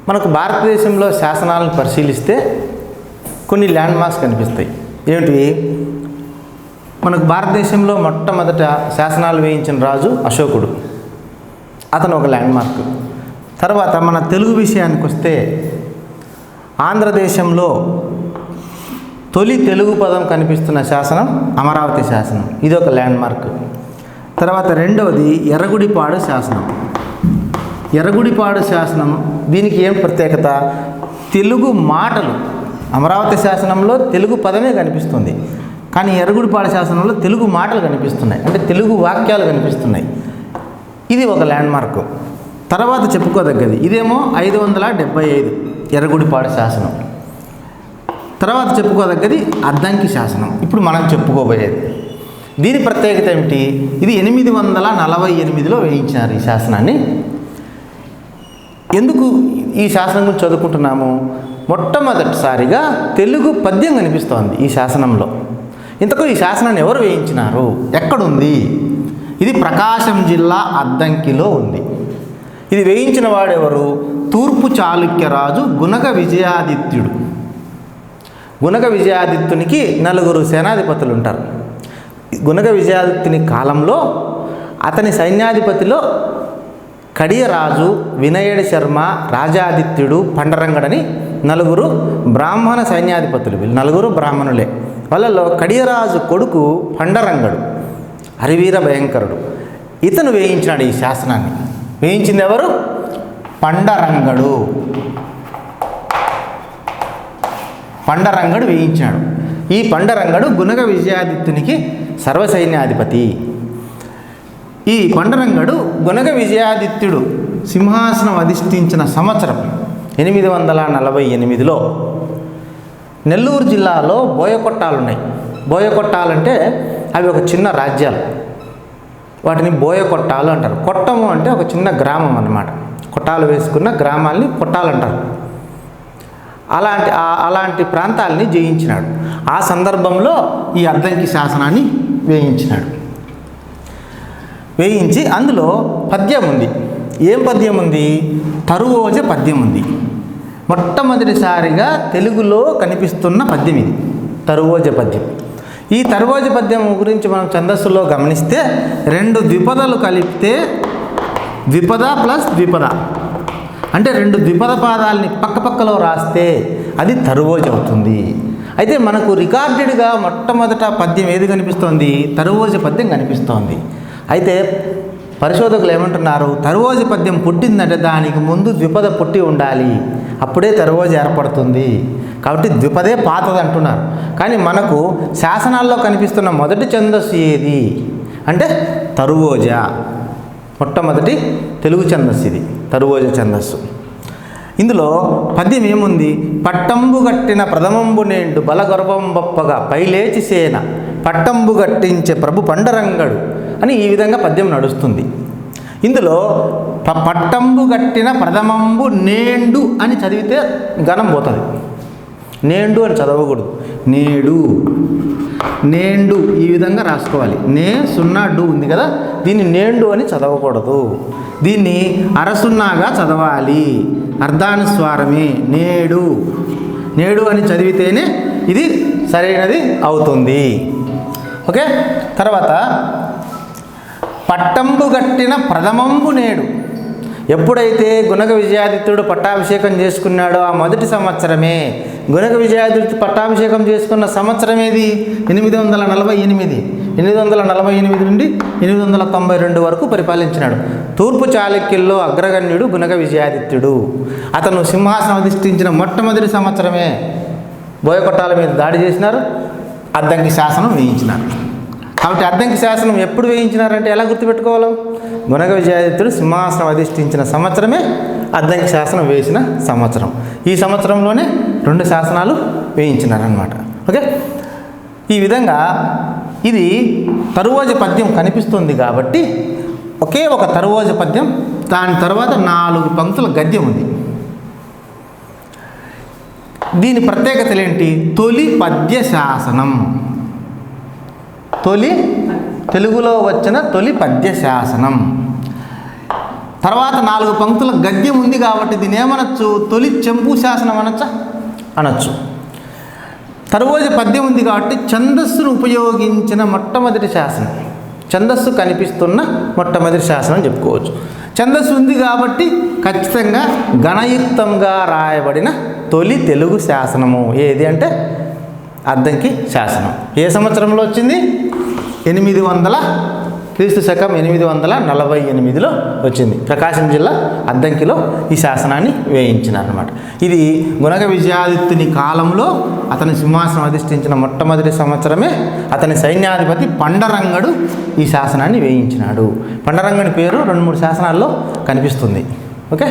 మనకు భారతదేశంలో శాసనాలను పరిశీలిస్తే కొన్ని ల్యాండ్ మార్క్స్ కనిపిస్తాయి. ఏమిటివి? మనకు భారతదేశంలో మొట్టమొదట శాసనాలు వేయించిన రాజు అశోకుడు, అతను ఒక ల్యాండ్ మార్క్. తర్వాత మన తెలుగు విషయానికి వస్తే ఆంధ్రదేశంలో తొలి తెలుగు పదం కనిపిస్తున్న శాసనం అమరావతి శాసనం, ఇది ఒక ల్యాండ్ మార్క్. తర్వాత రెండవది ఎర్రగుడిపాడు శాసనం. ఎర్రగుడిపాడు శాసనం దీనికి ఏం ప్రత్యేకత? తెలుగు మాటలు, అమరావతి శాసనంలో తెలుగు పదమే కనిపిస్తుంది, కానీ ఎర్రగుడిపాడు శాసనంలో తెలుగు మాటలు కనిపిస్తున్నాయి, అంటే తెలుగు వాక్యాలు కనిపిస్తున్నాయి. ఇది ఒక ల్యాండ్ మార్క్. తర్వాత చెప్పుకోదగ్గది ఇదేమో 575 ఎర్రగుడిపాడు శాసనం. తర్వాత చెప్పుకోదగ్గది అద్దంకి శాసనం, ఇప్పుడు మనం చెప్పుకోబోయేది. దీని ప్రత్యేకత ఏమిటి? ఇది 848లో వేయించినారు ఈ శాసనాన్ని. ఎందుకు ఈ శాసనం గురించి చదువుకుంటున్నాము? మొట్టమొదటిసారిగా తెలుగు పద్యం కనిపిస్తోంది ఈ శాసనంలో. ఇంతకు ఈ శాసనాన్ని ఎవరు వేయించినారు? ఎక్కడుంది? ఇది ప్రకాశం జిల్లా అద్దంకిలో ఉంది. ఇది వేయించిన వాడెవరు? తూర్పు చాళుక్య రాజు గుణక విజయాదిత్యుడు. గుణక విజయాదిత్యునికి 4 సేనాధిపతులు ఉంటారు. గుణక విజయాదిత్యుని కాలంలో అతని సైన్యాధిపతిలో కడియరాజు, వినయడి శర్మ, రాజాదిత్యుడు, పండరంగడని 4 బ్రాహ్మణ సైన్యాధిపతులు. వీళ్ళు 4 బ్రాహ్మణులే. వాళ్ళలో కడియరాజు కొడుకు పండరంగడు, హరివీర భయంకరుడు. ఇతను వేయించినాడు ఈ శాసనాన్ని. వేయించింది ఎవరు? పండరంగడు. పండరంగడు వేయించాడు. ఈ పండరంగడు గుణక విజయాదిత్యునికి సర్వసైన్యాధిపతి. ఈ పండరంగడు గుణక విజయాదిత్యుడు సింహాసనం అధిష్ఠించిన సంవత్సరం 848లో నెల్లూరు జిల్లాలో బోయకొట్టాలు ఉన్నాయి. బోయకొట్టాలంటే అవి ఒక చిన్న రాజ్యాలు, వాటిని బోయకొట్టాలు అంటారు. కొట్టము అంటే ఒక చిన్న గ్రామం అన్నమాట. కొట్టాలు వేసుకున్న గ్రామాల్ని కొట్టాలు అంటారు. అలాంటి ప్రాంతాలని జయించినాడు. ఆ సందర్భంలో ఈ అద్దంకి శాసనాన్ని వేయించినాడు. వేయించి అందులో పద్యం ఉంది. ఏం పద్యం ఉంది? తరువోజ పద్యం ఉంది. మొట్టమొదటిసారిగా తెలుగులో కనిపిస్తున్న పద్యం ఇది, తరువోజ పద్యం. ఈ తరువోజ పద్యం గురించి మనం ఛందస్సులో గమనిస్తే 2 ద్విపదలు కలిపితే ద్విపద ప్లస్ ద్విపద, అంటే 2 ద్విపద పాదాలని పక్కపక్కలో రాస్తే అది తరువోజ అవుతుంది. అయితే మనకు రికార్డెడ్గా మొట్టమొదట పద్యం ఏది కనిపిస్తోంది? తరువోజ పద్యం కనిపిస్తోంది. అయితే పరిశోధకులు ఏమంటున్నారు? తరువోజ పద్యం పుట్టిందంటే దానికి ముందు ద్విపద పుట్టి ఉండాలి, అప్పుడే తరువోజ ఏర్పడుతుంది. కాబట్టి ద్విపదే పాతది అంటున్నారు. కానీ మనకు శాసనాల్లో కనిపిస్తున్న మొదటి ఛందస్సు ఏది అంటే తరువోజ. మొట్టమొదటి తెలుగు ఛందస్సు ఇది, తరువోజ ఛందస్సు. ఇందులో పద్యం ఏముంది? పట్టంబు గట్టిన ప్రథమంబు నేండు బలగర్వంబప్పగా పైలేచి సేన పట్టంబు గట్టించే ప్రభు పండరంగడు అని ఈ విధంగా పద్యం నడుస్తుంది. ఇందులో పట్టంబు గట్టిన ప్రథమంబు నేండు అని చదివితే గణం పోతుంది. నేండు అని చదవకూడదు, నేడు, నేండు ఈ విధంగా రాసుకోవాలి. నే సున్నా డు ఉంది కదా, దీన్ని నేండు అని చదవకూడదు. దీన్ని అరసున్నాగా చదవాలి. అర్ధానుస్వారమే నేడు. నేడు అని చదివితేనే ఇది సరైనది అవుతుంది. ఓకే. తర్వాత పట్టంబు గట్టిన ప్రథమంబు నేడు. ఎప్పుడైతే గుణక విజయాదిత్యుడు పట్టాభిషేకం చేసుకున్నాడో ఆ మొదటి సంవత్సరమే. గుణక విజయాదిత్యుడు పట్టాభిషేకం చేసుకున్న సంవత్సరం ఏది? 848. 848 నుండి 892 వరకు పరిపాలించినాడు. తూర్పు చాళుక్యుల్లో అగ్రగణ్యుడు గుణక విజయాదిత్యుడు. అతను సింహాసనం అధిష్ఠించిన మొట్టమొదటి సంవత్సరమే బోయకొట్టాల మీద దాడి చేసినారు, అద్దంకి శాసనం వేయించినారు. కాబట్టి అద్దంకి శాసనం ఎప్పుడు వేయించినారంటే ఎలా గుర్తుపెట్టుకోవాలి? గుణక విజయాదిత్యుడు సింహాసనం అధిష్ఠించిన సంవత్సరమే అద్దంకి శాసనం వేసిన సంవత్సరం. ఈ సంవత్సరంలోనే 2 శాసనాలు వేయించినారన్నమాట. ఓకే. ఈ విధంగా ఇది తరువోజ పద్యం కనిపిస్తుంది కాబట్టి ఒకే ఒక తరువోజ పద్యం, దాని తర్వాత 4 పంక్తుల గద్యం ఉంది. దీని ప్రత్యేకతలు ఏంటి? తొలి పద్య శాసనం. తెలుగులో వచ్చిన తొలి పద్య శాసనం. తర్వాత 4 పంక్తుల గద్యం ఉంది కాబట్టి దీన్ని ఏమనొచ్చు, తొలి చెంపు శాసనం అనొచ్చా, అనొచ్చు. తరువాత పద్యం ఉంది కాబట్టి ఛందస్సును ఉపయోగించిన మొట్టమొదటి శాసనం, ఛందస్సు కనిపిస్తున్న మొట్టమొదటి శాసనం చెప్పుకోవచ్చు. ఛందస్సు ఉంది కాబట్టి ఖచ్చితంగా గణయుక్తంగా రాయబడిన తొలి తెలుగు శాసనము ఏది అంటే అద్దంకి శాసనం. ఏ సంవత్సరంలో వచ్చింది? 800 క్రీస్తు శకం 848లో వచ్చింది. ప్రకాశం జిల్లా అద్దంకిలో ఈ శాసనాన్ని వేయించినారన్నమాట. ఇది గుణక విజయాదిత్యుని కాలంలో అతని సింహాసనం అధిష్ఠించిన మొట్టమొదటి సంవత్సరమే అతని సైన్యాధిపతి పండరంగడు ఈ శాసనాన్ని వేయించినాడు. పండరంగడి పేరు 2-3 శాసనాల్లో కనిపిస్తుంది. ఓకే.